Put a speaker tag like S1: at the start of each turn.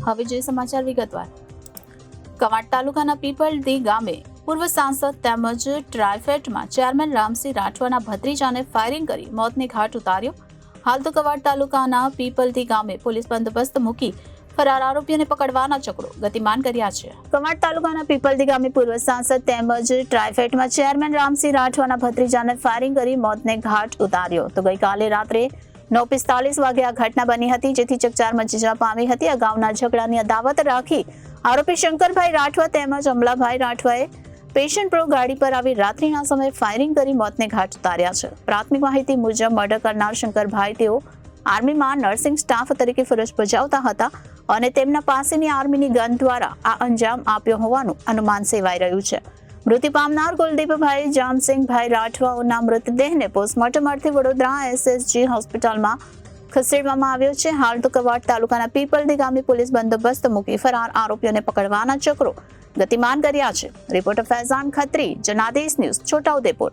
S1: હવે જે સમાચાર વિગતવાર. કવાંટ તાલુકાના પીપલદી ગામે પૂર્વ સાંસદ તેમજ ટ્રાયફેડમાં ચેરમેન રામસિંહ રાઠવાના ભત્રીજાને ફાયરિંગ કરી મોતને ઘાટ ઉતાર્યો. હાલ તો કવાંટ તાલુકાના પીપલદી ગામે પોલીસ બંદોબસ્ત મૂકી ફરાર આરોપીઓને પકડવાના ચક્રો ગતિમાન કર્યા છે. કવાંટ તાલુકાના પીપલદી ગામે પૂર્વ સાંસદ તેમજ ટ્રાયફેડમાં ચેરમેન રામસિંહ રાઠવાના ભત્રીજાને ફાયરિંગ કરી મોતને ઘાટ ઉતાર્યો. તો ગઈકાલે રાત્રે 9:45 વાગે આ ઘટના બની હતી, જેથી ચકચાર મચી જવા પામી હતી. અગાઉના ઝઘડાની અદાવત રાખી આરોપી શંકરભાઈ રાઠવા તેમજ અમલાભાઈ રાઠવાએ પેશન પ્રો ગાડી પર આવી રાત્રિના સમયે ફાયરિંગ કરી મોતને ઘાટ ઉતાર્યા છે. પ્રાથમિક માહિતી મુજબ મર્ડર કરનાર શંકરભાઈ તેઓ આર્મીમાં નર્સિંગ સ્ટાફ તરીકે ફરજ બજાવતા હતા અને તેમના પાસેની આર્મીની ગન દ્વારા આ અંજામ આપ્યો હોવાનું અનુમાન સેવાઈ રહ્યું છે. મૃત્યુ પામનાર કુલદીપભાઈ જામસિંગભાઈ રાઠવાઓના મૃતદેહને પોસ્ટમોર્ટમ અર્થે વડોદરા SSG હોસ્પિટલમાં ખસેડવામાં આવ્યો છે. હાલ તો કવાંટ તાલુકાના પીપલદી ગામે પોલીસ બંદોબસ્ત મૂકી ફરાર આરોપીઓને પકડવાના ચક્રો ગતિમાન કર્યા છે. Reporter Faizan Khatri, Janadesh news, Chhota Udepur.